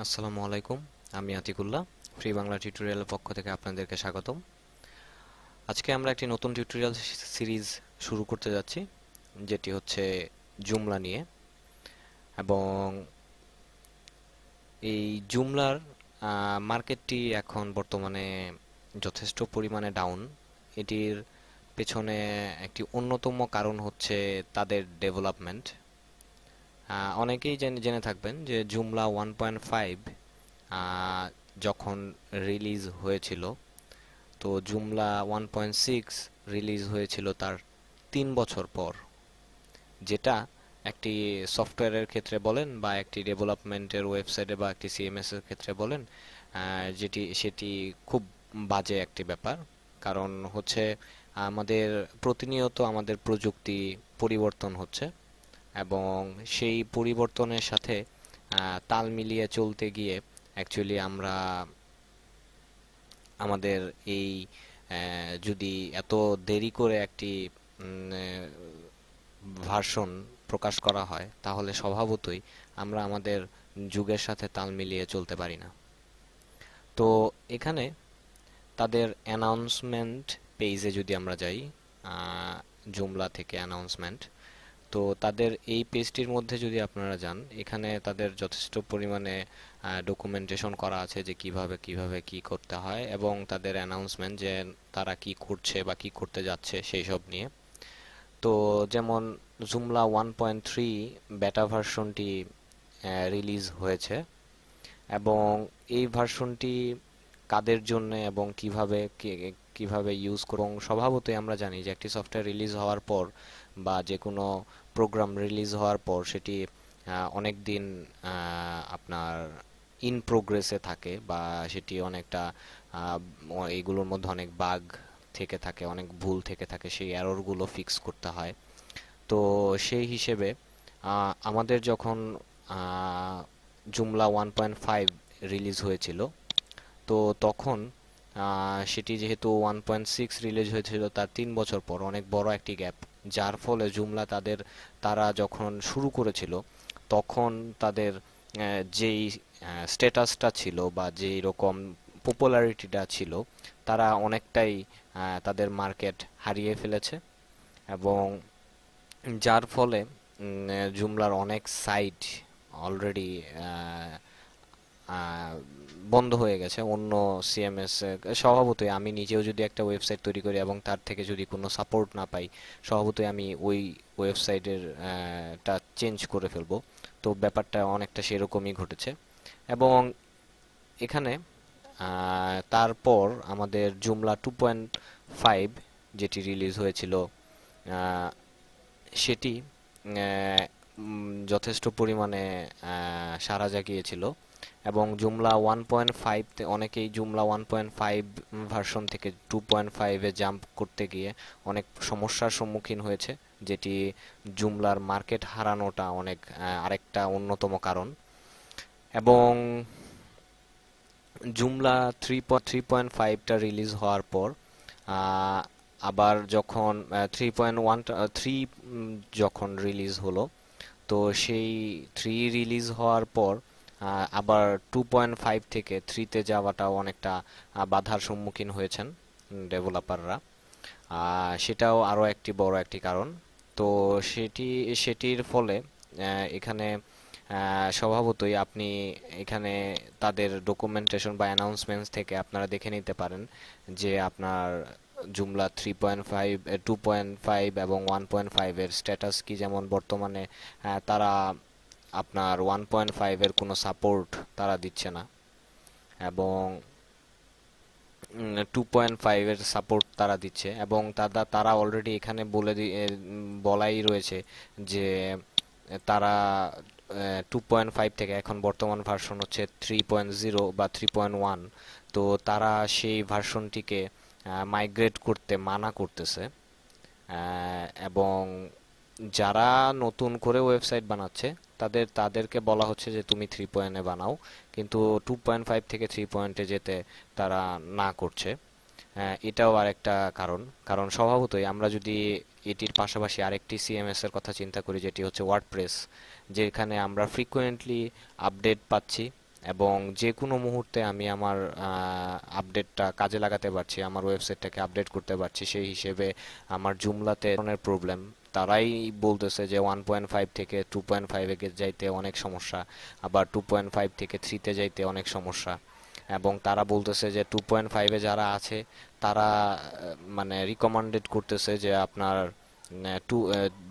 আসসালামু আলাইকুম। আমি আতিকুল্লাহ। ফ্রি বাংলা টিউটোরিয়ালের পক্ষ থেকে আপনাদেরকে স্বাগতম। আজকে আমরা একটি নতুন টিউটোরিয়াল সিরিজ শুরু করতে যাচ্ছি, যেটি হচ্ছে জুমলা নিয়ে। এবং এই জুমলার মার্কেটটি এখন বর্তমানে যথেষ্ট পরিমাণে ডাউন। এটির পেছনে একটি অন্যতম কারণ হচ্ছে তাদের ডেভেলপমেন্ট। অনেকেই জেনে থাকবেন যে জুমলা 1.5 যখন রিলিজ হয়েছিল, তো জুমলা 1.6 রিলিজ হয়েছিল তার 3 বছর পর, যেটা একটি সফটওয়্যারের ক্ষেত্রে বলেন বা একটি ডেভেলপমেন্টের ওয়েবসাইটে বা একটি সিএমএস এর ক্ষেত্রে বলেন, সেটি খুব বাজে একটি ব্যাপার। কারণ হচ্ছে আমাদের প্রতিনিয়ত আমাদের প্রযুক্তি পরিবর্তন হচ্ছে, এবং সেই পরিবর্তনের সাথে তাল মিলিয়ে চলতে গিয়ে অ্যাকচুয়ালি আমরা আমাদের এই যদি এত দেরি করে একটি ভার্সন প্রকাশ করা হয়, তাহলে স্বভাবতই আমরা আমাদের যুগের সাথে তাল মিলিয়ে চলতে পারি না। তো এখানে তাদের অ্যানাউন্সমেন্ট পেজে যদি আমরা যাই, জুমলা থেকে অ্যানাউন্সমেন্ট, তো তাদের এই পেজটির মধ্যে যদি আপনারা যান, এখানে তাদের যথেষ্ট পরিমাণে ডকুমেন্টেশন করা আছে যে কিভাবে কিভাবে কি করতে হয়, এবং তাদের অ্যানাউন্সমেন্ট যে তারা কি করছে বা কি করতে যাচ্ছে সেই সব নিয়ে। তো যেমন জুমলা 1.3 বেটা ভার্সনটি রিলিজ হয়েছে, এবং এই ভার্সনটি কাদের জন্য এবং কিভাবে ইউজ করব। এবং স্বভাবতই আমরা জানি যে একটি সফটওয়্যার রিলিজ হওয়ার পর বা যে কোনো প্রোগ্রাম রিলিজ হওয়ার পর সেটি অনেক দিন আপনার ইন প্রোগ্রেসে থাকে, বা সেটি অনেকটা এইগুলোর মধ্যে অনেক বাগ থেকে থাকে, অনেক ভুল থেকে থাকে, সেই এররগুলো ফিক্স করতে হয়। তো সেই হিসেবে আমাদের যখন জুমলা 1.5 রিলিজ হয়েছিল, তো তখন সেটি যেহেতু 1.6 রিলিজ হয়েছিল তার 3 বছর পর, অনেক বড় একটি গ্যাপ, যার ফলে জুমলা তারা যখন শুরু করেছিল, তখন তাদের যেই স্ট্যাটাসটা ছিল বা যেই রকম পপুলারিটিটা ছিল, তারা অনেকটাই তাদের মার্কেট হারিয়ে ফেলেছে। এবং যার ফলে জুমলার অনেক সাইট অলরেডি বন্ধ হয়ে গেছে অন্য সিএমএস। স্বভাবতই আমি নিজেও যদি একটা ওয়েবসাইট তৈরি করি এবং তার থেকে যদি কোনো সাপোর্ট না পাই, স্বভাবতই আমি ওই ওয়েবসাইটের টা চেঞ্জ করে ফেলবো। তো ব্যাপারটা অনেকটা সেরকমই ঘটেছে। এবং এখানে তারপর আমাদের জুমলা 2.5 যেটি রিলিজ হয়েছিল, আহ, সেটি যথেষ্ট পরিমাণে সাড়া জাগিয়েছিল। এবং জুমলা 1.5, অনেকেই জুমলা 1.5 ভার্সন থেকে 2.5-এ জাম্প করতে গিয়ে অনেক সমস্যার সম্মুখীন হয়েছে, যেটি জুমলার মার্কেট হারানোটা অনেক আরেকটা অন্যতম কারণ। এবং জুমলা 3.5টা রিলিজ হওয়ার পর আহ, আবার যখন 3.1 যখন রিলিজ হলো, তো সেই 3 রিলিজ হওয়ার পর আবার 2.5 থেকে 3-তে যাওয়াটাও অনেকটা বাধার সম্মুখীন হয়েছেন ডেভেলপাররা। সেটাও আরও একটি বড় একটি কারণ। তো সেটির ফলে এখানে স্বভাবতই আপনি এখানে তাদের ডকুমেন্টেশন বা অ্যানাউন্সমেন্টস থেকে আপনারা দেখে নিতে পারেন যে আপনার জুমলা 3.5, 2.5 এবং 1.5 এর স্ট্যাটাস কি। যেমন বর্তমানে তারা আপনার 1.5 এর কোনো সাপোর্ট তারা দিচ্ছে না, এবং 2.5 এর সাপোর্ট তারা দিচ্ছে। এবং তারা অলরেডি এখানে বলাই রয়েছে যে তারা 2.5 থেকে, এখন বর্তমান ভার্সন হচ্ছে 3.0 বা 3.1, তো তারা সেই ভার্সনটিকে মাইগ্রেট করতে মানা করতেছে। এবং যারা নতুন করে ওয়েবসাইট বানাচ্ছে, তাদেরকে বলা হচ্ছে যে তুমি 3.0-এ বানাও, কিন্তু 2.5 থেকে 3.0-এ যেতে তারা না করছে। এটাও আরেকটা কারণ। কারণ স্বভাবতই আমরা যদি এটির পাশাপাশি আরেকটি সিএমএস এর কথা চিন্তা করি, যেটি হচ্ছে ওয়ার্ডপ্রেস, যেখানে আমরা ফ্রিকোয়েন্টলি আপডেট পাচ্ছি, এবং যে কোনো মুহূর্তে আমি আমার আপডেটটা কাজে লাগাতে পারছি, আমার ওয়েবসাইটটাকে আপডেট করতে পারছি। সেই হিসেবে আমার জুমলাতে ধরনের প্রবলেম, তারাই বলতেছে যে 1.5 থেকে 2.5 এ যাইতে অনেক সমস্যা, আবার 2.5 থেকে 3 তে যাইতে অনেক সমস্যা। এবং তারা বলতেছে যে 2.5 এ যারা আছে তারা মানে রিকমেন্ডেড করতেছে যে আপনার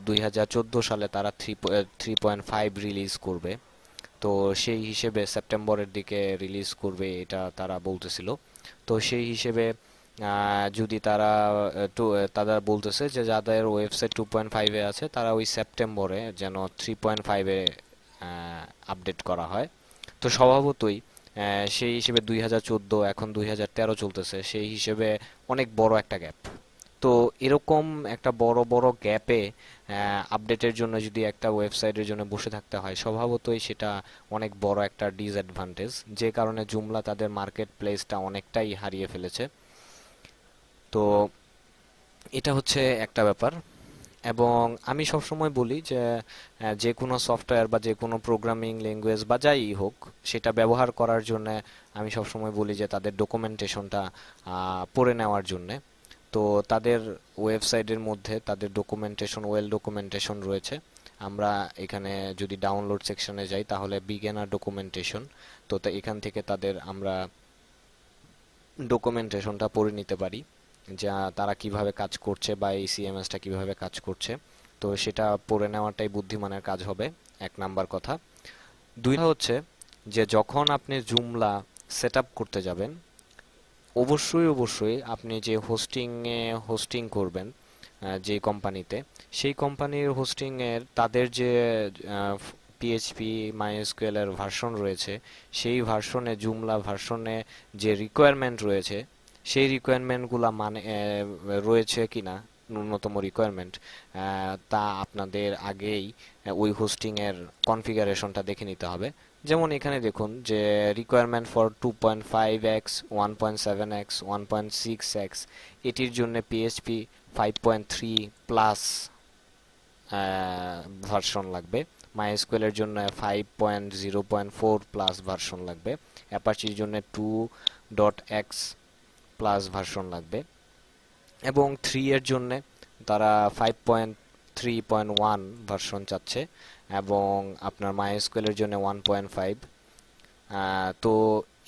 2014 সালে তারা 3.5 রিলিজ করবে। তো সেই হিসেবে সেপ্টেম্বরের দিকে রিলিজ করবে এটা তারা বলতেছিল। তো সেই হিসেবে যদি তারা তারা বলতেছে যে যাদের ওয়েবসাইট 2.5 এ আছে তারা ওই সেপ্টেম্বরে যেন 3.5 এ আপডেট করা হয়। তো স্বভাবতই সেই হিসেবে 2014 এখন 2013 চলতেছে, সেই হিসেবে অনেক বড় একটা গ্যাপ। তো এরকম একটা বড় বড় গ্যাপে আপডেটের জন্য যদি একটা ওয়েবসাইটের জন্য বসে থাকতে হয়, স্বভাবতই সেটা অনেক বড় একটা ডিসঅ্যাডভান্টেজ, যে কারণে জুমলা তাদের মার্কেট প্লেসটা অনেকটাই হারিয়ে ফেলেছে। তো এটা হচ্ছে একটা ব্যাপার। এবং আমি সবসময় বলি যে যে কোনো সফটওয়্যার বা যে কোনো প্রোগ্রামিং ল্যাঙ্গুয়েজ বা যাই হোক, সেটা ব্যবহার করার জন্য আমি সবসময় বলি যে তাদের ডকুমেন্টেশনটা পড়ে নেওয়ার জন্য। তো তাদের ওয়েবসাইটের মধ্যে তাদের ডকুমেন্টেশন, ওয়েল ডকুমেন্টেশন রয়েছে। আমরা এখানে যদি ডাউনলোড সেকশনে যাই তাহলে বিগিনার ডকুমেন্টেশন, তো এখান থেকে তাদের আমরা ডকুমেন্টেশনটা পড়ে নিতে পারি, যা তারা কিভাবে কাজ করছে বা এই সিএমএসটা কিভাবে কাজ করছে। তো সেটা পড়ে নেওয়াটাই বুদ্ধিমানের কাজ হবে, এক নাম্বার কথা। দুই হচ্ছে যে যখন আপনি জুমলা সেট আপ করতে যাবেন, অবশ্যই অবশ্যই আপনি যে হোস্টিং করবেন যে কোম্পানিতে, সেই কোম্পানির হোস্টিং এর তাদের যে পিএইচপি মাইএসকিউএল এর ভার্সন রয়েছে, সেই ভার্সনে, জুমলা ভার্সনে যে রিকোয়ারমেন্ট রয়েছে, সেই রিকোয়ারমেন্টগুলো মানে রয়েছে কিনা, ন্যূনতম রিকোয়ারমেন্ট, তা আপনাদের আগেই ওই হোস্টিং এর কনফিগারেশনটা দেখে নিতে হবে। যেমন এখানে দেখুন যে requirement for 2.5x, 1.7x, 1.6x, এটির জন্য পিএইচপি 5.3 প্লাস ভার্সন লাগবে। মাইএসকিউএল এর জন্য 5.0.4 প্লাস ভার্সন লাগবে। অ্যাপাচির জন্য 2.x প্লাস ভার্সন লাগবে। এবং 3 এর জন্য তারা 5.3.1 ভার্সন চাচ্ছে। এবং আপনার মাইএসকিউএল এর জন্য 1.5। তো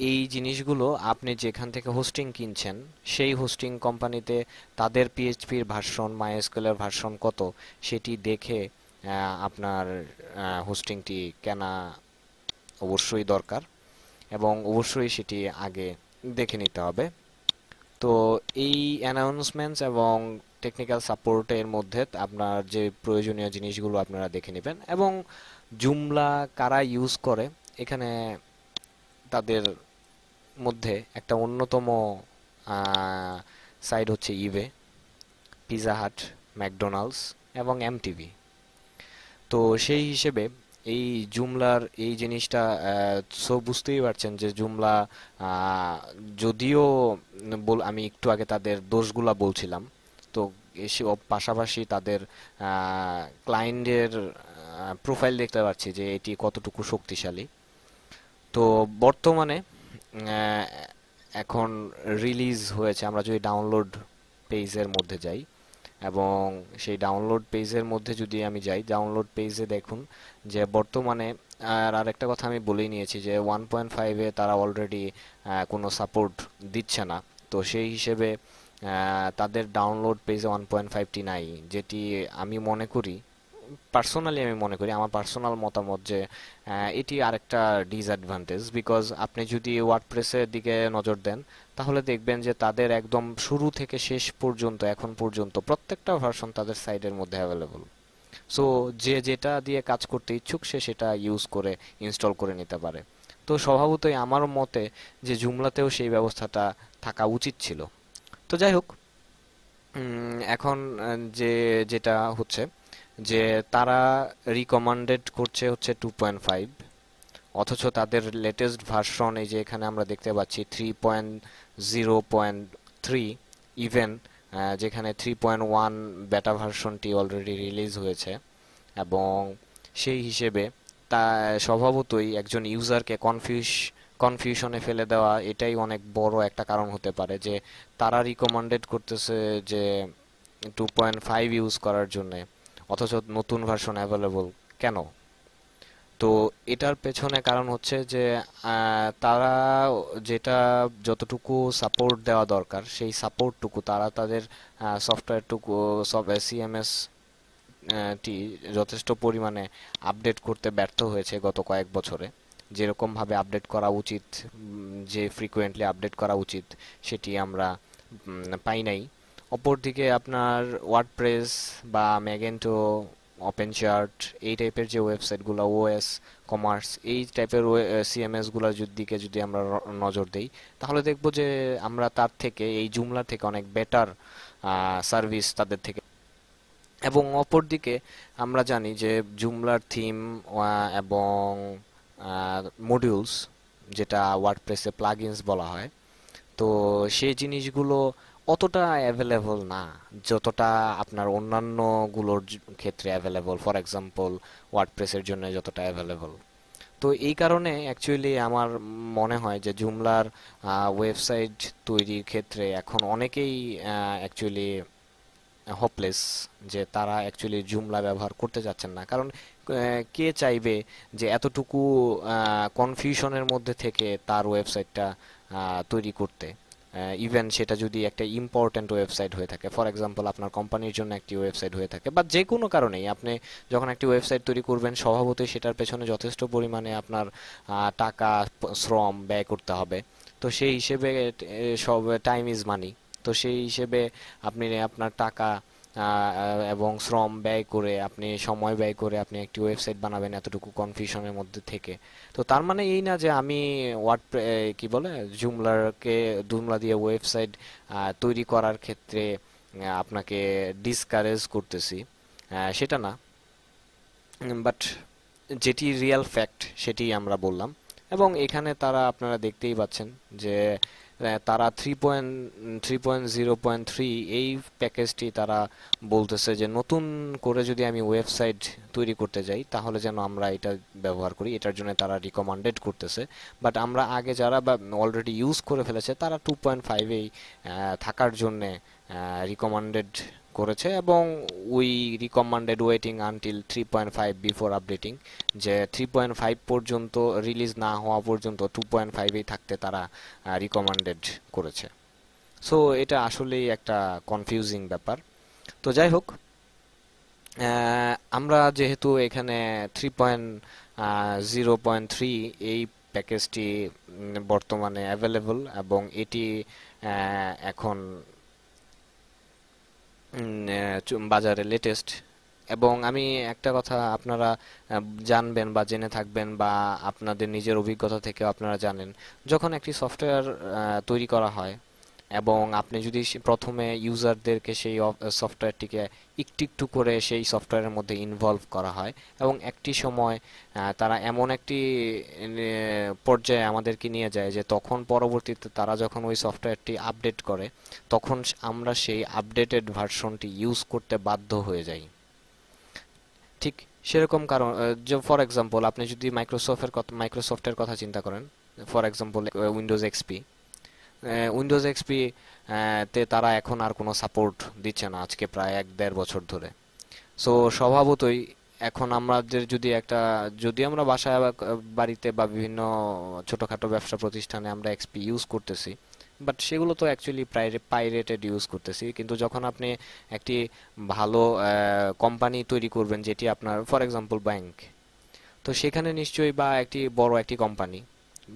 এই জিনিসগুলো আপনি যেখান থেকে হোস্টিং কিনছেন, সেই হোস্টিং কোম্পানিতে তাদের পিএইচপির ভার্সন, মাইএসকিউএল এর ভার্সন কত, সেটি দেখে আপনার হোস্টিংটি কেনা অবশ্যই দরকার, এবং অবশ্যই সেটি আগে দেখে নিতে হবে। তো এই অ্যানাউন্সমেন্টস এবং টেকনিক্যাল সাপোর্টের মধ্যে আপনার যে প্রয়োজনীয় জিনিসগুলো আপনারা দেখে নেবেন। এবং জুমলা কারা ইউজ করে, এখানে তাদের মধ্যে একটা অন্যতম সাইট হচ্ছে ইবে, পিজা হাট, ম্যাকডোনাল্ডস এবং এমটিভি। তো সেই হিসেবে এই জুমলার এই জিনিসটা সো বুঝতেই পারছেন যে জুমলা যদিও আমি একটু আগে তাদের দোষগুলা বলছিলাম, তো পাশাপাশি তাদের ক্লায়েন্টের প্রোফাইল দেখতে পাচ্ছি যে এটি কতটুকু শক্তিশালী। তো বর্তমানে আহ, এখন রিলিজ হয়েছে, আমরা যদি ডাউনলোড পেজের মধ্যে যাই, এবং সেই ডাউনলোড পেজের মধ্যে যদি আমি যাই, ডাউনলোড পেজে দেখুন যে বর্তমানে, আর আরেকটা কথা আমি বলেই নিয়েছি যে 1.5-এ তারা অলরেডি কোনো সাপোর্ট দিচ্ছে না। তো সেই হিসেবে তাদের ডাউনলোড পেজে 1.5টি নাই, যেটি আমি মনে করি, আমি মনে করি, আমার পার্সোনাল মতামত যে এটি আরেকটা ডিসঅ্যাডভান্টেজ। বিকজ আপনি যদি ওয়ার্ডপ্রেসের দিকে নজর দেন তাহলে দেখবেন যে তাদের একদম শুরু থেকে শেষ পর্যন্ত এখন পর্যন্ত প্রত্যেকটা ভার্সন তাদের সাইটের মধ্যে অ্যাভেলেবল। সো যে যেটা দিয়ে কাজ করতে ইচ্ছুক সে সেটা ইউজ করে ইনস্টল করে নিতে পারে। তো স্বভাবতই আমার মতে যে জুমলাতেও সেই ব্যবস্থাটা থাকা উচিত ছিল। তো যাই হোক, এখন যে যেটা হচ্ছে যে তারা রিকমান্ডেড করছে হচ্ছে 2.5, অথচ তাদের লেটেস্ট ভার্সন এই যে এখানে আমরা দেখতে পাচ্ছি 3.0.3, ইভেন যেখানে 3.1 বেটা ভার্সনটি অলরেডি রিলিজ হয়েছে। এবং সেই হিসেবে তা স্বভাবতই একজন ইউজারকে কনফিউশনে ফেলে দেওয়া, এটাই অনেক বড় একটা কারণ হতে পারে যে তারা রিকমেন্ডেড করতেছে যে 2.5 ইউজ করার জন্য, অথচ নতুন ভার্সন অ্যাভেলেবল কেন? তো এটার পেছনে কারণ হচ্ছে যে তারা যেটা যতটুকু সাপোর্ট দেওয়া দরকার সেই সাপোর্টটুকু তারা তাদের সফটওয়্যারটুকু সব সিএমএস টি যথেষ্ট পরিমাণে আপডেট করতে ব্যর্থ হয়েছে গত কয়েক বছরে। যেরকম ভাবে আপডেট করা উচিত, যে ফ্রিকোয়েন্টলি আপডেট করা উচিত, সেটি আমরা পাই নাই। অপরদিকে আপনার ওয়ার্ডপ্রেস বা ম্যাগেন্টো, ওপেন চার্ট, এই টাইপের যে ওয়েবসাইটগুলো, ওএস কমার্স, এই টাইপের সিএমএস গুলোর দিকে যদি আমরা নজর দেই, তাহলে দেখব যে আমরা তার থেকে, এই জুমলা থেকে অনেক বেটার সার্ভিস তাদের থেকে। এবং অপরদিকে আমরা জানি যে জুমলার থিম এবং মডিউলস, যেটা ওয়ার্ডপ্রেসে প্লাগইনস বলা হয়, তো সেই জিনিসগুলো অতটা অ্যাভেলেবল না যতটা আপনার অন্যান্য গুলোর ক্ষেত্রে অ্যাভেলেবল, ফর এক্সাম্পল ওয়ার্ডপ্রেসের জন্য যতটা অ্যাভেলেবল। তো এই কারণে অ্যাকচুয়ালি আমার মনে হয় যে জুমলার ওয়েবসাইট তৈরির ক্ষেত্রে এখন অনেকেই অ্যাকচুয়ালি হোপলেস, যে তারা অ্যাকচুয়ালি জুমলা ব্যবহার করতে যাচ্ছেন না। কারণ কে চাইবে যে এতটুকু কনফিউশনের মধ্যে থেকে তার ওয়েবসাইটটা তৈরি করতে, ইভেন সেটা যদি একটা ইম্পর্ট্যান্ট ওয়েবসাইট হয়ে থাকে, ফর এক্সাম্পল আপনার কোম্পানির জন্য একটি ওয়েবসাইট হয়ে থাকে, বা যে কোনো কারণেই আপনি যখন একটি ওয়েবসাইট তৈরি করবেন, স্বভাবতই সেটার পেছনে যথেষ্ট পরিমাণে আপনার টাকা, শ্রম ব্যয় করতে হবে। তো সেই হিসেবে সব টাইম ইজ মানি। তো সেই হিসেবে আপনি আপনার টাকা এবং শ্রম ব্যয় করে, আপনি সময় ব্যয় করে আপনি একটি ওয়েবসাইট বানাবেন এতটুকু কনফিউশনের মধ্যে থেকে। তো তার মানে এই না যে আমি ওয়ার্ড কি বলে জুমলা দিয়ে ওয়েবসাইট তৈরি করার ক্ষেত্রে আপনাকে ডিসকারেজ করতেছি, সেটা না। বাট যেটি রিয়েল ফ্যাক্ট সেটি আমরা বললাম। এবং এখানে তারা, আপনারা দেখতেই পাচ্ছেন যে তারা 3.0.3 এই প্যাকেজটি তারা বলতেছে যে নতুন করে যদি আমি ওয়েবসাইট তৈরি করতে যাই তাহলে যেন আমরা এটা ব্যবহার করি, এটার জন্য তারা রিকমেন্ডেড করতেছে। বাট আমরা আগে যারা বা অলরেডি ইউজ করে ফেলেছে তারা 2.5এই থাকার জন্য রিকমেন্ডেড করেছে, এবং we recommended waiting until 3.5 before updating, যে 3.5 পর্যন্ত রিলিজ না হওয়া পর্যন্ত 2.5এই থাকতে তারা রিকমেন্ডেড করেছে। সো এটা আসলেই একটা কনফিউজিং ব্যাপার। তো যাই হোক, আমরা যেহেতু এখানে 3.0.3 এই প্যাকেজটি বর্তমানে অ্যাভেলেবল, এবং এটি এখন বাজারে লেটেস্ট। এবং আমি একটা কথা আপনারা জানবেন বা জেনে থাকবেন, বা আপনাদের নিজের অভিজ্ঞতা থেকে আপনারা জানেন, যখন একটি সফটওয়্যার তৈরি করা হয় এবং আপনি যদি প্রথমে ইউজারদেরকে সেই সফটওয়্যারটিকে একটু একটু করে সেই সফটওয়্যারের মধ্যে ইনভলভ করা হয়, এবং একটি সময় তারা এমন একটি পর্যায়ে আমাদেরকে নিয়ে যায় যে তখন পরবর্তীতে তারা যখন ওই সফটওয়্যারটি আপডেট করে, তখন আমরা সেই আপডেটেড ভার্সনটি ইউজ করতে বাধ্য হয়ে যাই। ঠিক সেরকম কারণ, যে ফর এক্সাম্পল আপনি যদি মাইক্রোসফটের কথা চিন্তা করেন, for example Windows XP, Windows XP তে তারা এখন আর কোনো সাপোর্ট দিচ্ছে না আজকে প্রায় 1-1.5 বছর ধরে। সো স্বভাবতই এখন আমাদের যদি আমরা বাসায় বা বাড়িতে বা বিভিন্ন ছোটখাটো ব্যবসা প্রতিষ্ঠানে আমরা এক্সপি ইউজ করতেছি, বাট সেগুলো তো অ্যাকচুয়ালি পাইরেটেড ইউজ করতেছি। কিন্তু যখন আপনি একটি ভালো কোম্পানি তৈরি করবেন, যেটি আপনার ফর এক্সাম্পল ব্যাংক, তো সেখানে নিশ্চয়ই, বা একটি বড় একটি কোম্পানি,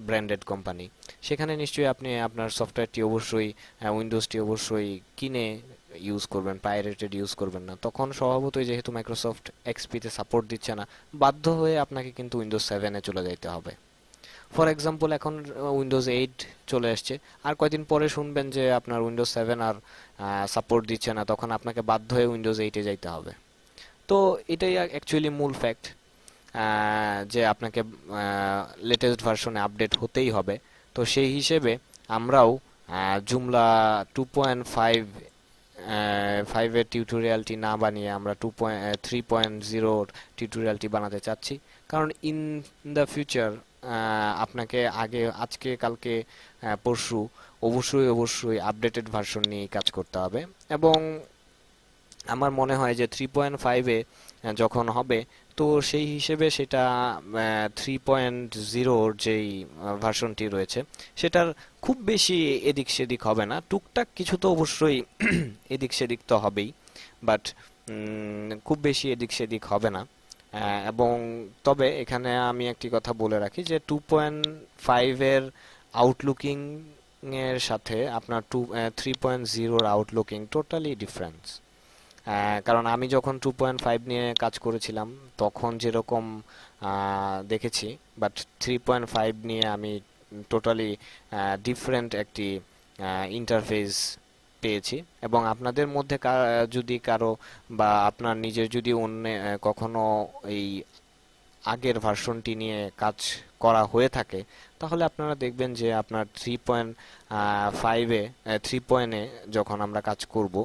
ব্র্যান্ডেড কোম্পানি, সেখানে নিশ্চয়ই আপনি আপনার সফটওয়্যারটি অবশ্যই, উইন্ডোজটি অবশ্যই কিনে ইউজ করবেন, পাইরেটেড ইউজ করবেন না। তখন স্বভাবতই যেহেতু মাইক্রোসফট এক্সপিতে সাপোর্ট দিচ্ছে না, বাধ্য হয়ে আপনাকে কিন্তু উইন্ডোজ 7-এ চলে যেতে হবে। ফর এক্সাম্পল এখন উইন্ডোজ 8 চলে আসছে, আর কয়দিন পরে শুনবেন যে আপনার উইন্ডোজ 7 আর সাপোর্ট দিচ্ছে না, তখন আপনাকে বাধ্য হয়ে উইন্ডোজ 8-এ যাইতে হবে। তো এটাই অ্যাকচুয়ালি মূল ফ্যাক্ট, যে আপনাকে লেটেস্ট ভার্সনে আপডেট হতেই হবে। তো সেই হিসেবে আমরাও জুমলা 2.5 এর টিউটোরিয়ালটি না বানিয়ে আমরা 3.0 টিউটোরিয়ালটি বানাতে চাচ্ছি। কারণ ইন দ্য ফিউচার আপনাকে আগে আজকে কালকে পরশু অবশ্যই অবশ্যই আপডেটেড ভার্সন নিয়ে কাজ করতে হবে। এবং আমার মনে হয় যে 3.5-এ যখন হবে, তো সেই হিসেবে সেটা 3.0-র যেই ভার্সনটি রয়েছে সেটার খুব বেশি এদিক সেদিক হবে না, টুকটাক কিছু তো অবশ্যই এদিক সেদিক তো হবেই, বাট খুব বেশি এদিক সেদিক হবে না। এবং তবে এখানে আমি একটি কথা বলে রাখি যে 2.5-এর আউটলুকিং এর সাথে আপনার 3.0-র আউটলুকিং টোটালি ডিফারেন্স। কারণ আমি যখন 2.5 নিয়ে কাজ করেছিলাম তখন যেরকম দেখেছি, বাট 3.5 নিয়ে আমি টোটালি ডিফারেন্ট একটি ইন্টারফেস পেয়েছি। এবং আপনাদের মধ্যে যদি কারো বা আপনার নিজের যদি অন্য কখনো এই আগের ভার্সনটি নিয়ে কাজ করা হয়ে থাকে, তাহলে আপনারা দেখবেন যে আপনার 3.5-এ 3 যখন আমরা কাজ করব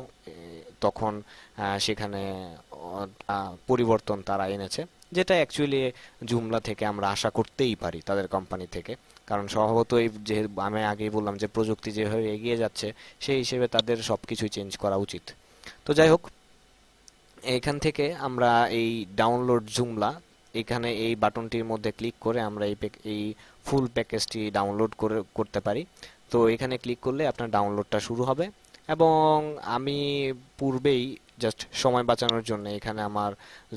তখন সেখানে পরিবর্তন তারা এনেছে, যেটা অ্যাকচুয়ালি জুমলা থেকে আমরা আশা করতেই পারি, তাদের কোম্পানি থেকে। কারণ স্বভাবতই যে আমি আগেই বললাম যে প্রযুক্তি যেভাবে এগিয়ে যাচ্ছে সেই হিসেবে তাদের সবকিছুই চেঞ্জ করা উচিত। তো যাই হোক, এখান থেকে আমরা এই ডাউনলোড জুমলা, এখানে এই বাটনটির মধ্যে ক্লিক করে আমরা এই ফুল প্যাকেজটি ডাউনলোড করতে পারি। তো এখানে ক্লিক করলে আপনার ডাউনলোডটা শুরু হবে। এবং আমি পূর্বেই জাস্ট সময় বাঁচানোর জন্য এখানে আমার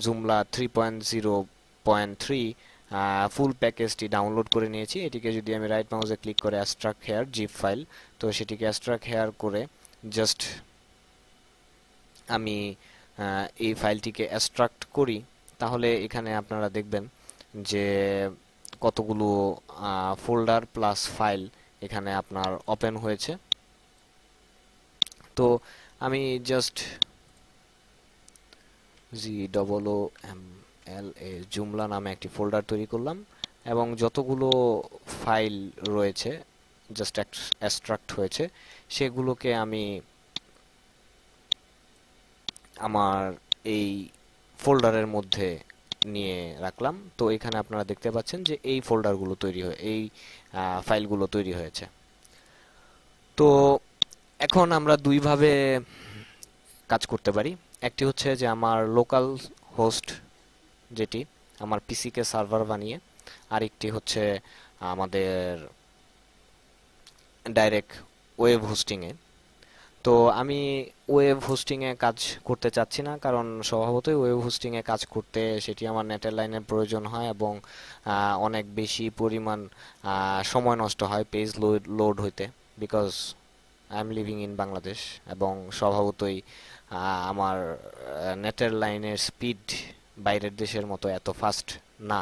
জুমলা 3.0.3 ফুল প্যাকেজটি ডাউনলোড করে নিয়েছি। এটিকে যদি আমি রাইট মাউসে ক্লিক করে এক্সট্রাক্ট হেয়ার জিপ ফাইল, তো সেটিকে এক্সট্রাক্ট হেয়ার করে জাস্ট আমি এই ফাইলটিকে এক্সট্রাক্ট করি, তাহলে এখানে আপনারা দেখবেন যে কতগুলো ফোল্ডার প্লাস ফাইল এখানে আপনার ওপেন হয়েছে। তো আমি জাস্ট GOOMLA জুমলা নামে একটি ফোল্ডার তৈরি করলাম এবং যতগুলো ফাইল রয়েছে জাস্ট এক্সট্রাক্ট হয়েছে সেগুলোকে আমি আমার এই ফোল্ডারের মধ্যে নিয়ে রাখলাম। তো এখানে আপনারা দেখতে পাচ্ছেন যে এই ফোল্ডারগুলো তৈরি হয়ে এই ফাইলগুলো তৈরি হয়েছে। তো এখন আমরা দুইভাবে কাজ করতে পারি। একটি হচ্ছে যে আমার লোকাল হোস্ট, যেটি আমার পিসিকে সার্ভার বানিয়ে, আরেকটি হচ্ছে আমাদের ডাইরেক্ট ওয়েব হোস্টিংয়ে। তো আমি ওয়েব হোস্টিংয়ে কাজ করতে চাচ্ছি না, কারণ স্বভাবতই ওয়েব হোস্টিংয়ে কাজ করতে সেটি আমার নেটের লাইনের প্রয়োজন হয় এবং অনেক বেশি পরিমাণ সময় নষ্ট হয় পেজ লোড হইতে, because I am living in Bangladesh এবং স্বভাবতই আমার নেটের লাইনের স্পিড বাইরের দেশের মতো এত ফাস্ট না।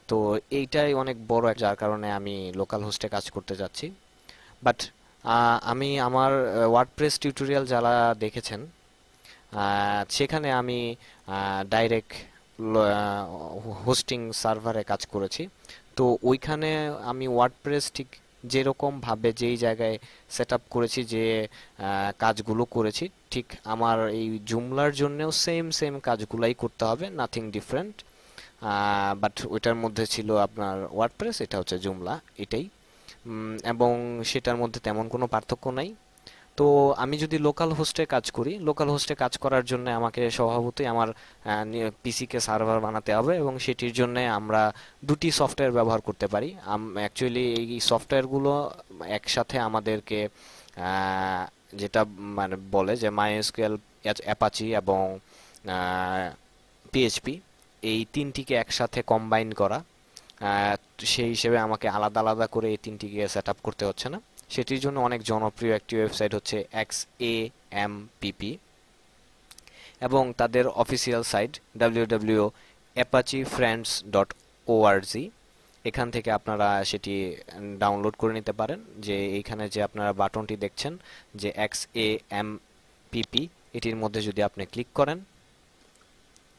তো এইটাই অনেক বড় যার কারণে আমি লোকাল হোস্টে কাজ করতে যাচ্ছি। বাট আমি আমার ওয়ার্ডপ্রেস টিউটোরিয়াল যারা দেখেছেন সেখানে আমি ডাইরেক্ট হোস্টিং সার্ভারে কাজ করেছি। তো ওইখানে আমি ওয়ার্ডপ্রেস ঠিক যেরকম ভাবে যেই জায়গায় সেট আপ করেছি, যে কাজগুলো করেছি, ঠিক আমার এই জুমলার জন্যও সেম সেম কাজগুলাই করতে হবে, নাথিং ডিফারেন্ট। বাট ওইটার মধ্যে ছিল আপনার ওয়ার্ডপ্রেস, এটা হচ্ছে জুমলা, এটাই। এবং সেটার মধ্যে তেমন কোনো পার্থক্য নাই। তো আমি যদি লোকাল হোস্টে কাজ করি, লোকাল হোস্টে কাজ করার জন্য আমাকে স্বভাবতই আমার পিসিকে সার্ভার বানাতে হবে এবং সেটির জন্য আমরা দুটি সফটওয়্যার ব্যবহার করতে পারি। অ্যাকচুয়ালি এই সফটওয়্যারগুলো একসাথে আমাদেরকে যেটা মানে বলে যে মাইএসকিউএল, অ্যাপাচি এবং পিএইচপি, এই তিনটিকে একসাথে কম্বাইন করা। সেই হিসেবে আমাকে আলাদা আলাদা করে এই তিনটিকে সেট আপ করতে হচ্ছে না। সেটির জন্য অনেক জনপ্রিয় একটি ওয়েবসাইট হচ্ছে XAMPP এবং তাদের অফিসিয়াল সাইট www.apachefriends.org। এখান থেকে আপনারা সেটি ডাউনলোড করে নিতে পারেন। যে এইখানে যে আপনারা বাটনটি দেখছেন যে XAMPP, এটির মধ্যে যদি আপনি ক্লিক করেন,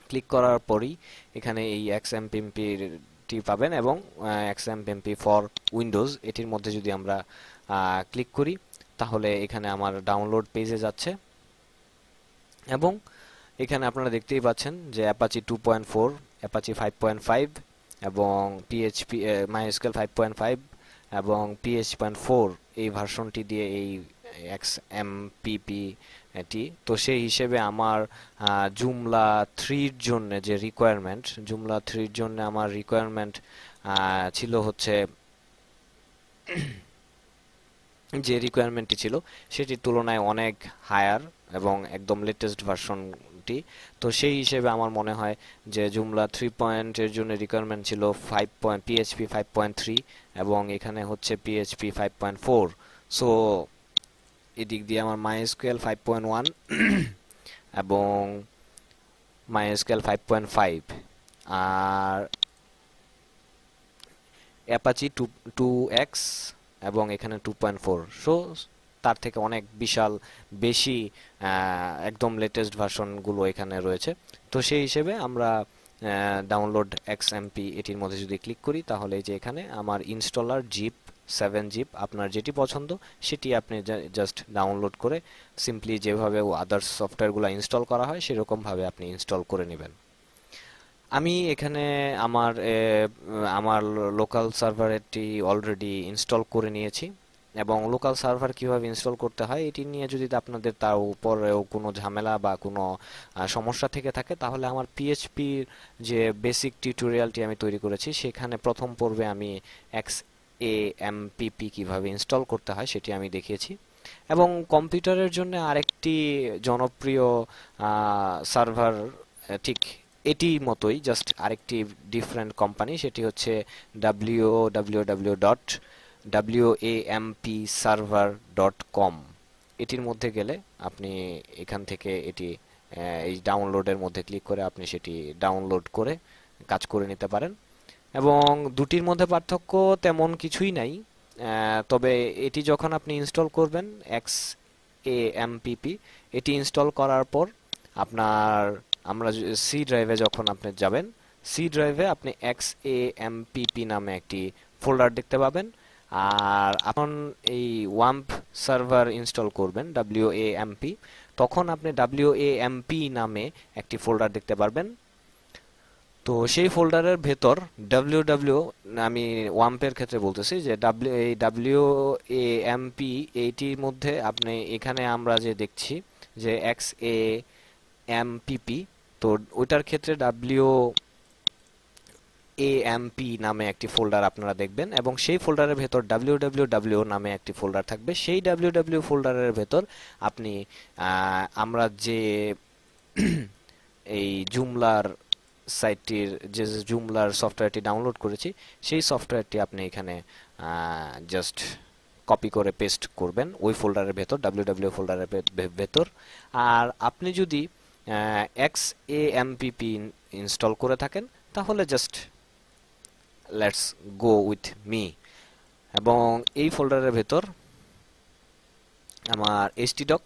ক্লিক করার পরই এখানে এই XAMPP পাবেন এবং XAMPP ফর উইন্ডোজ, এটির মধ্যে যদি আমরা ক্লিক করি তাহলে এখানে আমার ডাউনলোড পেজে যাচ্ছে এবং এখানে আপনারা দেখতেই পাচ্ছেন যে অ্যাপাচি 2.4, অ্যাপাচি 5.5 এবং পিএইচপি মাইএসকিউএল 5.5 এবং PH.4 এই ভার্সনটি দিয়ে এই XMPP এটি। তো সেই হিসেবে আমার জুমলা 3 এর জন্য যে রিকোয়ারমেন্ট, জুমলা 3 এর জন্য আমার রিকোয়ারমেন্ট ছিল হচ্ছে, যে রিকোয়ারমেন্টটি ছিল সেটির তুলনায় অনেক হায়ার এবং একদম লেটেস্ট ভার্সনটি। তো সেই হিসেবে আমার মনে হয় যে জুমলা 3 পয়েন্টের জন্য রিকোয়ারমেন্ট ছিল 5 PHP 5.3 এবং এখানে হচ্ছে PHP 5.4। সো এদিক দিয়ে আমার MySQL 5.1 এবং MySQL 5.5 আর অ্যাপাচি 2x এবং এখানে 2.4। সো তার থেকে অনেক বিশাল বেশি একদম লেটেস্ট ভার্সনগুলো এখানে রয়েছে। তো সেই হিসেবে আমরা ডাউনলোড XMP এটির মধ্যে যদি ক্লিক করি তাহলে এই যে এখানে আমার ইনস্টলার জিপ 7 জিপ, আপনার যেটি পছন্দ সেটি আপনি জাস্ট ডাউনলোড করে সিম্পলি যেভাবে আদার্স সফটওয়্যারগুলো ইনস্টল করা হয় সেরকমভাবে আপনি ইনস্টল করে নেবেন। আমি এখানে আমার লোকাল সার্ভারটি অলরেডি ইনস্টল করে নিয়েছি এবং লোকাল সার্ভার কিভাবে ইনস্টল করতে হয় এটি নিয়ে যদি আপনাদের তার উপরেও কোনো ঝামেলা বা কোনো সমস্যা থেকে থাকে তাহলে আমার পিএইচপির যে বেসিক টিউটোরিয়ালটি আমি তৈরি করেছি সেখানে প্রথম পর্বে আমি XAMPP কিভাবে ইনস্টল করতে হয় সেটি আমি দেখিয়েছি। এবং কম্পিউটারের জন্য আরেকটি জনপ্রিয় সার্ভার ঠিক এটি মতোই, জাস্ট আরেকটি ডিফারেন্ট কোম্পানি, সেটি হচ্ছে www.wampserver.com। এটির মধ্যে গেলে আপনি এখান থেকে এটি এই ডাউনলোডের মধ্যে ক্লিক করে আপনি সেটি ডাউনলোড করে কাজ করে নিতে পারেন। এবং দুটির মধ্যে পার্থক্য তেমন কিছুই নাই, তবে এটি যখন আপনি ইনস্টল করবেন XAMPP, এটি ইনস্টল করার পর আপনার আমরা সি ড্রাইভে যখন আপনি যাবেন, সি ড্রাইভে আপনি XAMPP নামে একটি ফোল্ডার দেখতে পাবেন। আর এখন এই ওয়াম্প সার্ভার ইনস্টল করবেন WAMP, তখন আপনি WAMP নামে একটি ফোল্ডার দেখতে পারবেন। তো সেই ফোল্ডারের ভেতর www, আমি ওয়াম্পের ক্ষেত্রে বলতেছি যে এই WAMP এইটির মধ্যে আপনি এখানে আমরা যে দেখছি যে XAMPP, তো ওইটার ক্ষেত্রে WAMP নামে একটি ফোল্ডার আপনারা দেখবেন এবং সেই ফোল্ডারের ভেতর www নামে একটি ফোল্ডার থাকবে। সেই www ফোল্ডারের ভেতর আপনি আমরা যে এই জুমলার সাইটটির যে জুমলার সফটওয়্যারটি ডাউনলোড করেছি সেই সফটওয়্যারটি আপনি এখানে জাস্ট কপি করে পেস্ট করবেন ওই ফোল্ডারের ভেতর, www ফোল্ডারের ভেতর। আর আপনি যদি XAMPP ইনস্টল করে থাকেন তাহলে just let's go with me. এবং এই ফোল্ডারের ভেতর আমার htdoc,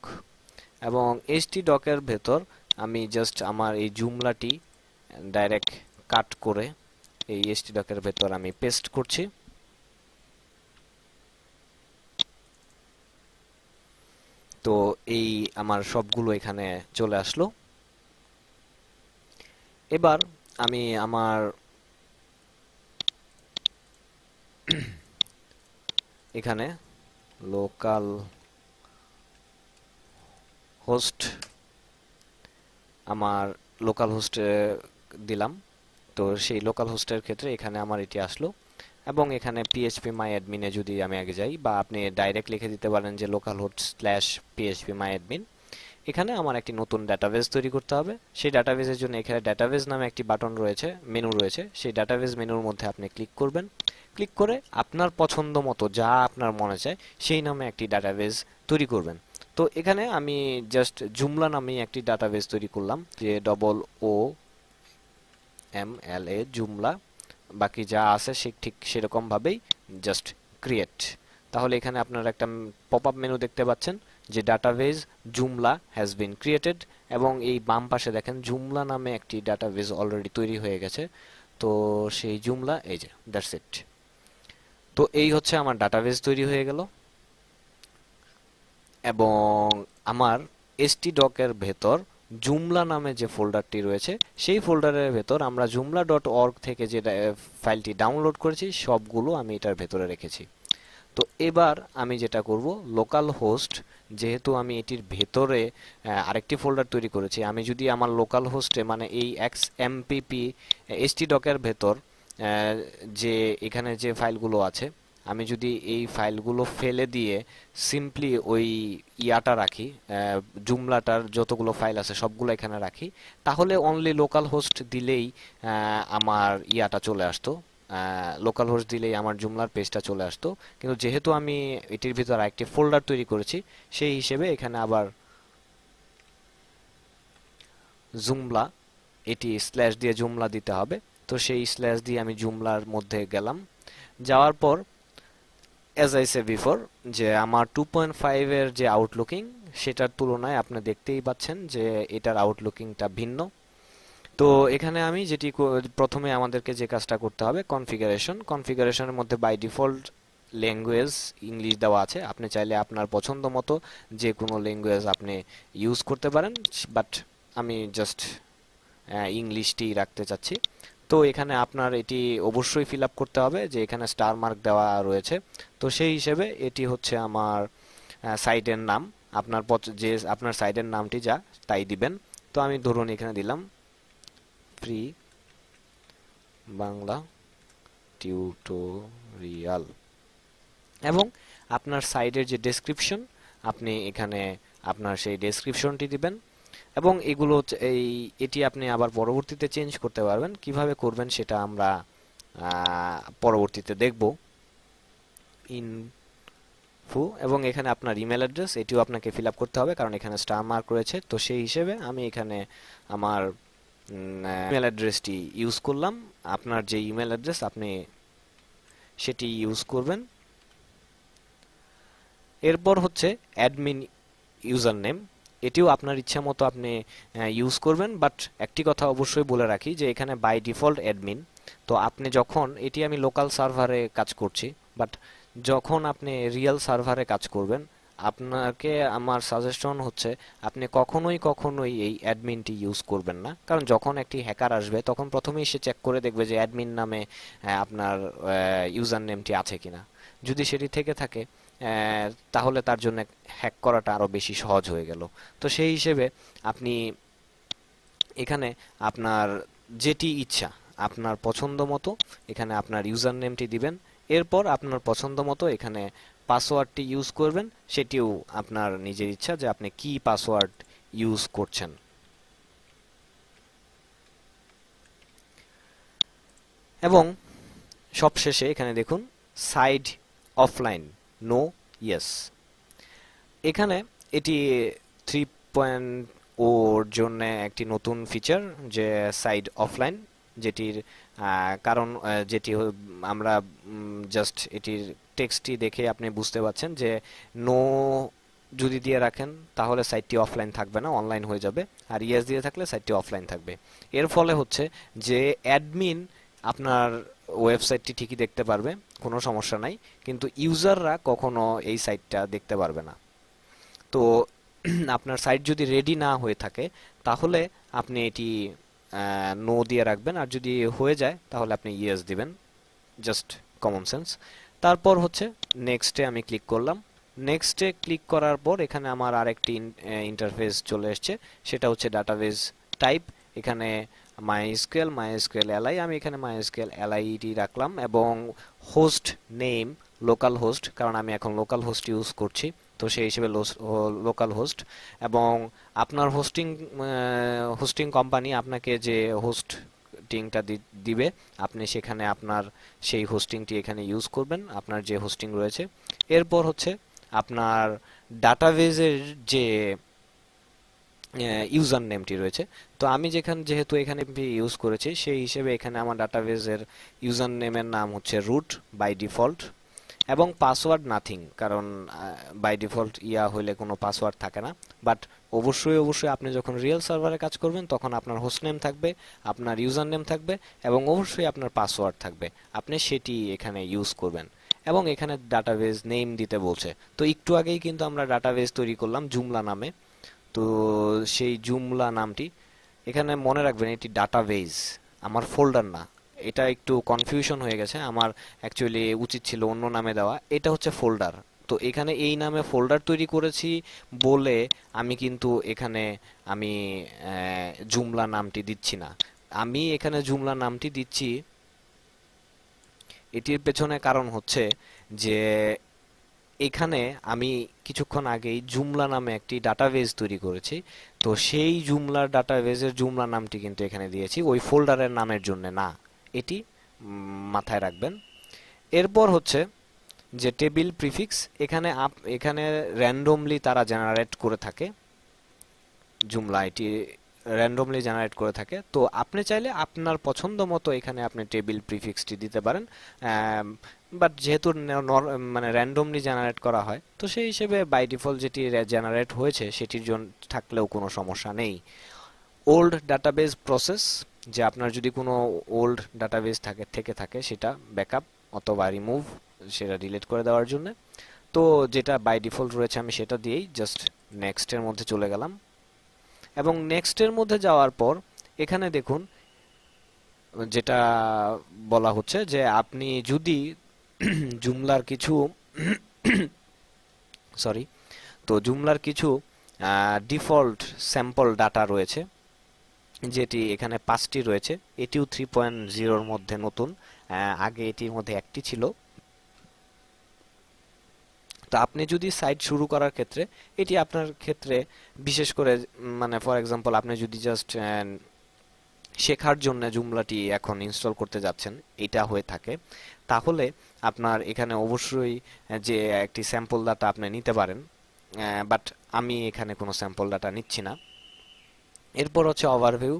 এবং htdoc এর ভেতর আমি জাস্ট আমার এই জুমলাটি ডাইরেক্ট কাট করে এই htdoc এর ভেতর আমি পেস্ট করছি। তো এই আমার সবগুলো এখানে চলে আসলো। এবার আমি আমার এখানে লোকাল হোস্ট, আমার লোকাল হোস্টে দিলাম। তো সেই লোকাল হোস্টের ক্ষেত্রে এখানে আমার এটি আসলো এবং এখানে phpMyAdmin এ যদি আমি আগে যাই, বা আপনি ডাইরেক্ট লিখে দিতে পারেন যে localhost/phpMyAdmin। এখানে আমার একটি নতুন ডাটাবেস তৈরি করতে হবে। সেই ডাটাবেসের জন্য এখানে ডাটাবেস নামে একটি বাটন রয়েছে, মেনু রয়েছে। সেই ডাটাবেস মেনুর মধ্যে আপনি ক্লিক করবেন। ক্লিক করে আপনার পছন্দ মতো যা আপনার মনে চায় সেই নামে একটি ডাটাবেস তৈরি করবেন। তো এখানে আমি জাস্ট জুমলা নামে একটি ডাটাবেস তৈরি করলাম, যে OOMLA জুমলা, বাকি যা আছে সে ঠিক সেরকম ভাবেই জাস্ট ক্রিয়েট। তাহলে এখানে আপনারা একটা পপ আপ মেনু দেখতে পাচ্ছেন যে database Joomla has been created, এবং এই বাম পাশে দেখেন জুমলা নামে একটি ডাটাবেস অলরেডি তৈরি হয়ে গেছে। তো সেই জুমলা, এই যে দ্যাটস ইট। তো এই হচ্ছে আমার ডাটাবেস তৈরি হয়ে গেল। এবং আমার htdoc এর ভেতর জুমলা নামে যে ফোল্ডারটি রয়েছে সেই ফোল্ডারের ভেতর আমরা joomla.org থেকে যে ফাইলটি ডাউনলোড করেছি সবগুলো আমি এটার ভেতরে রেখেছি। তো এবার আমি যেটা করব, লোকাল হোস্ট, যেহেতু আমি এটির ভেতরে আরেকটি ফোল্ডার তৈরি করেছি, আমি যদি আমার লোকাল হোস্টে মানে এই xmpp htdoc এর ভেতর যে এখানে যে ফাইলগুলো আছে, আমি যদি এই ফাইলগুলো ফেলে দিয়ে সিম্পলি ওই ইয়াটা রাখি, জুমলাটার যতগুলো ফাইল আছে সবগুলো এখানে রাখি, তাহলে অনলি লোকাল হোস্ট দিলেই আমার ইয়াটা চলে আসতো, লোকাল হোস্ট দিলেই আমার জুমলার পেজটা চলে আসতো। কিন্তু যেহেতু আমি এটির ভিতর আরেকটি ফোল্ডার তৈরি করেছি, সেই হিসেবে এখানে আবার জুমলা, এটি স্ল্যাশ দিয়ে জুমলা দিতে হবে। তো সেই স্ল্যাশ দিয়ে আমি জুমলার মধ্যে গেলাম, যাওয়ার পর অ্যাজ আই সে বিফোর যে আমার 2.5 এর যে আউটলুকিং সেটার তুলনায় আপনি দেখতেই পাচ্ছেন যে এটার আউটলুকিংটা ভিন্ন। তো এখানে আমি যেটি প্রথমে আমাদেরকে যে কাজটা করতে হবে, কনফিগারেশনের মধ্যে বাই ডিফল্ট ল্যাঙ্গুয়েজ ইংলিশ দেওয়া আছে, আপনি চাইলে আপনার পছন্দ মতো যে কোনো ল্যাঙ্গুয়েজ আপনি ইউজ করতে পারেন, বাট আমি জাস্ট ইংলিশটি রাখতে চাচ্ছি। তো এখানে আপনার এটি অবশ্যই ফিল আপ করতে হবে যে এখানে স্টার মার্ক দেওয়া রয়েছে। তো সেই হিসেবে এটি হচ্ছে আমার সাইটের নাম, আপনার যে আপনার সাইটের নামটি যা তাই দিবেন। তো আমি ধরুন এখানে দিলাম ফ্রি বাংলা টিউটোরিয়াল, এবং আপনার সাইটের যে ডেসক্রিপশন আপনি এখানে আপনার সেই ডেসক্রিপশনটি দিবেন। এবং এগুলো এটি আপনি আবার পরবর্তীতে চেঞ্জ করতে পারবেন, কিভাবে করবেন সেটা আমরা পরবর্তীতে দেখব। ইনফো, এবং এখানে আপনার ইমেল অ্যাড্রেস এটিও আপনাকে ফিল আপ করতে হবে, কারণ এখানে স্টার মার্ক রয়েছে। তো সেই হিসেবে আমি এখানে আমার ইমেল অ্যাড্রেসটি ইউজ করলাম। আপনার যে ইমেল অ্যাড্রেস আপনি সেটি ইউজ করবেন। এরপর হচ্ছে অ্যাডমিন ইউজার নেম, এটিও আপনার ইচ্ছা মতো আপনি ইউজ করবেন, বাট একটি কথা অবশ্যই বলে রাখি যে এখানে বাই ডিফল্ট অ্যাডমিন। তো আপনি যখন, এটি আমি লোকাল সার্ভারে কাজ করছি, বাট যখন আপনি রিয়েল সার্ভারে কাজ করবেন, আপনাকে আমার সাজেশন হচ্ছে আপনি কখনোই এই অ্যাডমিনটি ইউজ করবেন না, কারণ যখন একটি হ্যাকার আসবে তখন প্রথমেই সে চেক করে দেখবে যে অ্যাডমিন নামে আপনার ইউজার নেমটি আছে কিনা। যদি সেটি থেকে থাকে তাহলে তার জন্য হ্যাক করাটা আরো বেশি সহজ হয়ে গেল। তো সেই হিসেবে আপনি এখানে আপনার যেটি ইচ্ছা আপনার পছন্দ মতো এখানে আপনার ইউজার নেমটি দিবেন। এরপর আপনার পছন্দ মতো এখানে পাসওয়ার্ডটি ইউজ করবেন, সেটিও আপনার নিজের ইচ্ছা যে আপনি কি পাসওয়ার্ড ইউজ করছেন। এবং সবশেষে এখানে দেখুন সাইড অফলাইন নো ইয়েস, এখানে এটি 3.0 জন্য একটি নতুন ফিচার যে সাইড অফলাইন, যেটির কারণ যেটি আমরা জাস্ট এটির টেক্সটটি দেখে আপনি বুঝতে পারছেন যে নো যদি দিয়ে রাখেন তাহলে সাইটটি অফলাইন থাকবে না, অনলাইন হয়ে যাবে, আর ইয়েস দিয়ে থাকলে সাইটটি অফলাইন থাকবে। এর ফলে হচ্ছে যে অ্যাডমিন আপনার ওয়েবসাইটটি ঠিকই দেখতে পারবে, কোনো সমস্যা নাই, কিন্তু ইউজাররা কখনো এই সাইটটা দেখতে পারবে না। তো আপনার সাইট যদি রেডি না হয়ে থাকে তাহলে আপনি এটি নো দিয়ে রাখবেন, আর যদি হয়ে যায় তাহলে আপনি ইয়েস দিবেন, জাস্ট কমন সেন্স। তারপর হচ্ছে নেক্সটে আমি ক্লিক করলাম। নেক্সটে ক্লিক করার পর এখানে আমার আরেকটি ইন্টারফেস চলে এসছে, সেটা হচ্ছে ডাটাবেজ টাইপ। এখানে মাইএসকিউএল এলআই, আমি এখানে মাইএসকিউএল এলআইডি রাখলাম, এবং হোস্ট নেম লোকাল হোস্ট, কারণ আমি এখন লোকাল হোস্ট ইউজ করছি, তো সেই হিসেবে লোকাল হোস্ট। এবং আপনার হোস্টিং কোম্পানি আপনাকে যে হোস্টিংটা দিবে আপনি সেখানে আপনার সেই হোস্টিংটি এখানে ইউজ করবেন, আপনার যে হোস্টিং রয়েছে। এরপর হচ্ছে আপনার ডাটাবেজের যে ইউজার নেমটি রয়েছে, তো আমি যেহেতু এখানে ইউজ করেছি সেই হিসেবে এখানে আমার ডাটাবেজের ইউজার নেমের নাম হচ্ছে রুট বাই ডিফল্ট, এবং পাসওয়ার্ড নাথিং, কারণ বাই ডিফল্ট ইয়া হইলে কোনো পাসওয়ার্ড থাকে না। বাট অবশ্যই আপনি যখন রিয়েল সার্ভারে কাজ করবেন তখন আপনার হোস্ট নেম থাকবে, আপনার ইউজার নেম থাকবে, এবং অবশ্যই আপনার পাসওয়ার্ড থাকবে, আপনি সেটি এখানে ইউজ করবেন। এবং এখানে ডাটাবেজ নেম দিতে বলছে। তো একটু আগেই কিন্তু আমরা ডাটাবেজ তৈরি করলাম জুমলা নামে, তো সেই জুমলা নামটি, এখানে মনে রাখবেন এটি ডাটাবেজ, আমার ফোল্ডার না। এটা একটু কনফিউশন হয়ে গেছে আমার, অ্যাকচুয়ালি উচিত ছিল অন্য নামে দেওয়া, এটা হচ্ছে ফোল্ডার। তো এখানে এই নামে ফোল্ডার তৈরি করেছি বলে আমি কিন্তু এখানে আমি জুমলা নামটি দিচ্ছি না। আমি এখানে জুমলা নামটি দিচ্ছি, এটির পেছনে কারণ হচ্ছে যে এখানে আমি কিছুক্ষণ আগেই জুমলা নামে একটি ডাটাবেজ তৈরি করেছি। তো সেই জুমলার ডাটাবেজের জুমলা নামটি কিন্তু এখানে দিয়েছি, ওই ফোল্ডারের নামের জন্য না। এটি মাথায় রাখবেন। এরপর হচ্ছে যে টেবিল প্রিফিক্স, এখানে এখানে র্যান্ডমলি তারা জেনারেট করে থাকে, জুমলা এটি র্যান্ডমলি জেনারেট করে থাকে। তো আপনি চাইলে আপনার পছন্দ মতো এখানে আপনি টেবিল প্রিফিক্সটি দিতে পারেন, বাট যেহেতু মানে র্যান্ডমলি জেনারেট করা হয়, তো সেই হিসেবে বাই ডিফল্ট যেটি জেনারেট হয়েছে সেটির জন্য থাকলেও কোনো সমস্যা নেই। ওল্ড ডাটাবেজ প্রসেস, যে আপনার যদি কোনো ওল্ড ডাটাবেজ থেকে থাকে সেটা ব্যাকআপ অথবা রিমুভ, সেটা ডিলিট করে দেওয়ার জন্য। তো যেটা বাই ডিফল্ট রয়েছে আমি সেটা দিয়েই জাস্ট নেক্সটের মধ্যে চলে গেলাম। এবং নেক্সটের মধ্যে যাওয়ার পর এখানে দেখুন যেটা বলা হচ্ছে যে আপনি যদি জুমলার কিছু সরি, তো জুমলার কিছু ডিফল্ট স্যাম্পল ডাটা রয়েছে, যেটি এখানে 5টি রয়েছে। এটিও 3.0-র মধ্যে নতুন, আগে এটির মধ্যে একটি ছিল। তো আপনি যদি সাইট শুরু করার ক্ষেত্রে, এটি আপনার ক্ষেত্রে বিশেষ করে মানে ফর এক্সাম্পল আপনি যদি জাস্ট শেখার জন্য জুমলাটি এখন ইনস্টল করতে যাচ্ছেন, এটা হয়ে থাকে, তাহলে আপনার এখানে অবশ্যই যে একটি স্যাম্পল ডাটা আপনি নিতে পারেন, বাট আমি এখানে কোনো স্যাম্পল ডাটা নিচ্ছি না। এরপর হচ্ছে ওভারভিউ,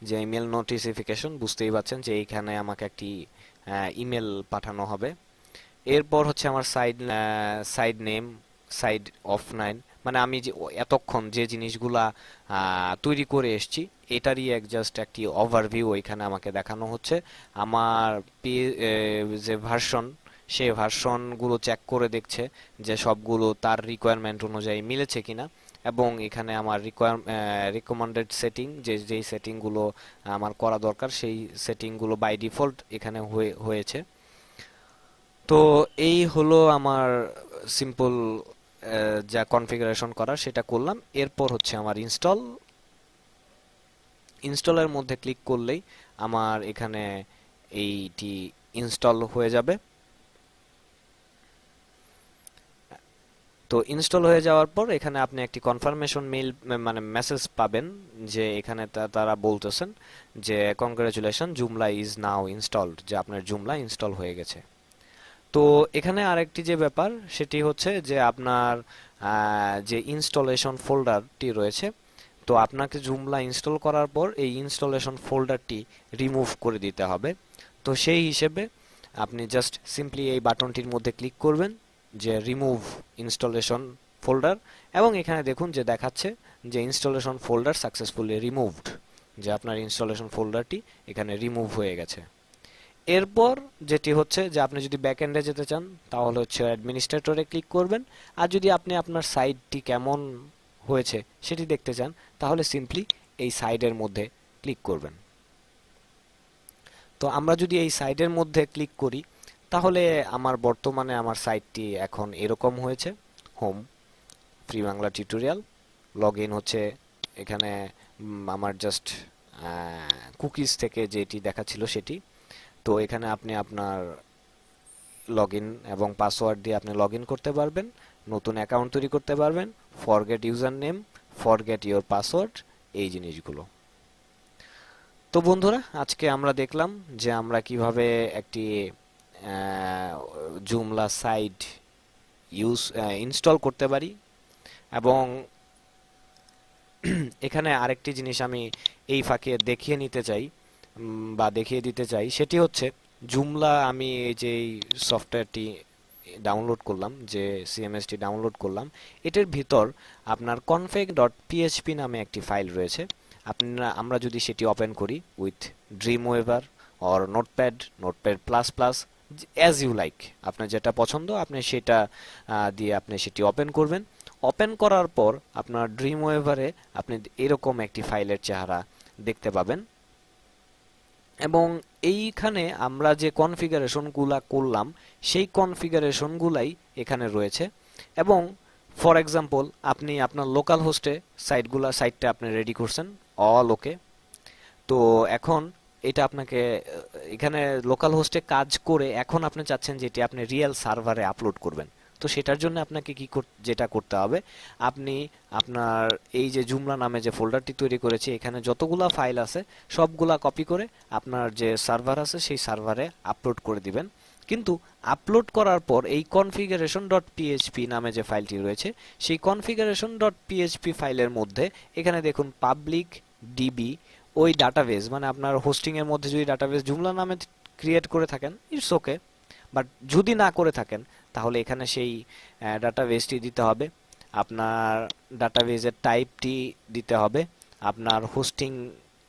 যে ইমেল নোটিফিকেশন, বুঝতেই পারছেন যে এইখানে আমাকে একটি ইমেল পাঠানো হবে। এরপর হচ্ছে আমার side side name, side of 9, মানে আমি যে এতক্ষণ যে জিনিসগুলা তৈরি করে এসেছি এটারই জাস্ট একটি ওভারভিউ এখানে আমাকে দেখানো হচ্ছে। আমার যে ভার্সন, সেই ভার্সনগুলো চেক করে দেখছে যে সবগুলো তার রিকোয়ারমেন্ট অনুযায়ী মিলেছে কিনা, এবং এখানে আমার রিকমেন্ডেড সেটিং, যে যেই সেটিংগুলো আমার করা দরকার সেই সেটিংগুলো বাই ডিফল্ট এখানে হয়েছে। তো এই হলো আমার সিম্পল যা কনফিগারেশন করা সেটা করলাম। এরপর হচ্ছে আমার ইনস্টলের মধ্যে ক্লিক করলেই আমার এখানে এইটি ইনস্টল হয়ে যাবে। তো ইনস্টল হয়ে যাওয়ার পর এখানে আপনি একটি কনফার্মেশন মেইল মানে মেসেজ পাবেন, যে এখানে তারা বলতেছেন যে congratulation, Joomla is now installed, যে আপনার জুমলা ইনস্টল হয়ে গেছে। তো এখানে আরেকটি যে ব্যাপার সেটি হচ্ছে যে আপনার যে ইনস্টলেশন ফোল্ডারটি রয়েছে, তো আপনাকে জুমলা ইনস্টল করার পর এই ইনস্টলেশন ফোল্ডারটি রিমুভ করে দিতে হবে। তো সেই হিসেবে আপনি জাস্ট সিম্পলি এই বাটনটির মধ্যে ক্লিক করবেন, যে রিমুভ ইনস্টলেশন ফোল্ডার, এবং এখানে দেখুন যে দেখাচ্ছে যে ইনস্টলেশন ফোল্ডার সাকসেসফুলি রিমুভড, যে আপনার ইনস্টলেশন ফোল্ডারটি এখানে রিমুভ হয়ে গেছে। এরপর যেটি হচ্ছে যে আপনি যদি ব্যাকএন্ডে যেতে চান তাহলে হচ্ছে অ্যাডমিনিস্ট্রেটরে ক্লিক করবেন, আর যদি আপনি আপনার সাইটটি কেমন হয়েছে সেটি দেখতে চান তাহলে সিম্পলি এই সাইডের মধ্যে ক্লিক করবেন। তো আমরা যদি এই সাইডের মধ্যে ক্লিক করি তাহলে আমার বর্তমানে আমার সাইটটি এখন এরকম হয়েছে, home free Bangla tutorial. Log in হচ্ছে এখানে আমার জাস্ট কুকিজ থেকে যেটি দেখাচ্ছিল সেটি। তো এখানে আপনি আপনার লগ ইন এবং পাসওয়ার্ড দিয়ে আপনি লগ ইন করতে পারবেন, নতুন অ্যাকাউন্ট তৈরি করতে পারবেন, forget user name, forget your password, এই জিনিসগুলো। তো বন্ধুরা, আজকে আমরা দেখলাম যে আমরা কিভাবে একটি জুমলা সাইট ইনস্টল করতে পারি। এবং এখানে আরেকটি জিনিস আমি এই ফাঁকে দেখিয়ে নিতে চাই বা দেখিয়ে দিতে চাই, সেটি হচ্ছে জুমলা আমি এই যে সফটওয়্যারটি ডাউনলোড করলাম, যে সিএমএসটি ডাউনলোড করলাম, এটার ভিতর আপনার config.php নামে একটি ফাইল রয়েছে। আমরা যদি সেটি ওপেন করি with Dreamweaver or Notepad, Notepad plus plus, as you like, আপনার যেটা পছন্দ আপনি সেটা দিয়ে আপনি সেটি ওপেন করবেন। ওপেন করার পর আপনার ড্রিম ওয়েভারে আপনি এরকম একটি ফাইলের চেহারা দেখতে পাবেন। এবং এইখানে আমরা যে কনফিগারেশনগুলা করলাম সেই কনফিগারেশনগুলাই এখানে রয়েছে। এবং ফর এক্সাম্পল আপনি আপনার লোকাল হোস্টে সাইটটা আপনি রেডি করছেন, অল ওকে। তো এখন এটা আপনাকে এখানে লোকাল হোস্টে কাজ করে এখন আপনি চাচ্ছেন যে এটি আপনি রিয়েল সার্ভারে আপলোড করবেন। তো সেটার জন্য আপনাকে যেটা করতে হবে, আপনি আপনার এই যে জুমলা নামে যে ফোল্ডারটি তৈরি করেছি এখানে যতগুলা ফাইল আছে সবগুলা কপি করে আপনার যে সার্ভার আছে সেই সার্ভারে আপলোড করে দিবেন। কিন্তু আপলোড করার পর এই কনফিগারেশন ডট পিএইচপি নামে যে ফাইলটি রয়েছে সেই কনফিগারেশন ডট পিএইচপি ফাইলের মধ্যে এখানে দেখুন পাবলিক ডিবি ওই ডাটাবেস, মানে আপনার হোস্টিং এর মধ্যে যদি ডাটাবেস জুমলা নামে ক্রিয়েট করে থাকেন ইটস ওকে, বাট যদি না করে থাকেন তাহলে এখানে সেই ডাটাবেসটি দিতে হবে, আপনার ডাটাবেসের টাইপটি দিতে হবে, আপনার হোস্টিং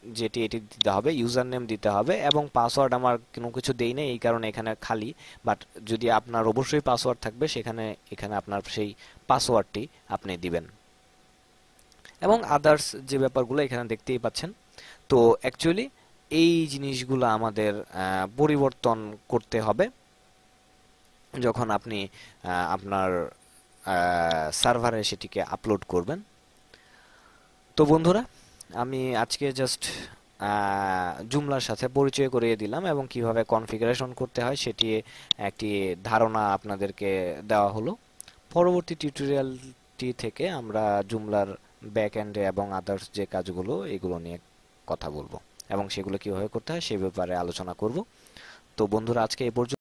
যেটি এটি দিতে হবে, ইউজার নেম দিতে হবে, এবং পাসওয়ার্ড আমার কোনো কিছু দেই না এই কারণে এখানে খালি। বাট যদি আপনার অবশ্যই পাসওয়ার্ড থাকবে এখানে আপনার সেই পাসওয়ার্ডটি আপনি দিবেন। এবং আদার্স যে ব্যাপারগুলো এখানে দেখতেই পাচ্ছেন। তো অ্যাকচুয়ালি এই জিনিসগুলো আমাদের পরিবর্তন করতে হবে যখন আপনি আপনার সার্ভারে সেটিকে আপলোড করবেন। তো বন্ধুরা, আমি আজকে জাস্ট জুমলার সাথে পরিচয় করিয়ে দিলাম এবং কিভাবে কনফিগারেশন করতে হয় সেটি একটি ধারণা আপনাদেরকে দেওয়া হলো। পরবর্তী টিউটোরিয়ালটি থেকে আমরা জুমলার ব্যাক এন্ডে এবং আদার্স যে কাজগুলো এগুলো নিয়ে কথা বলবো এবং সেগুলো কিভাবে করতে হয় সে ব্যাপারে আলোচনা করব। তো বন্ধুরা, আজকে এই পর্যন্ত।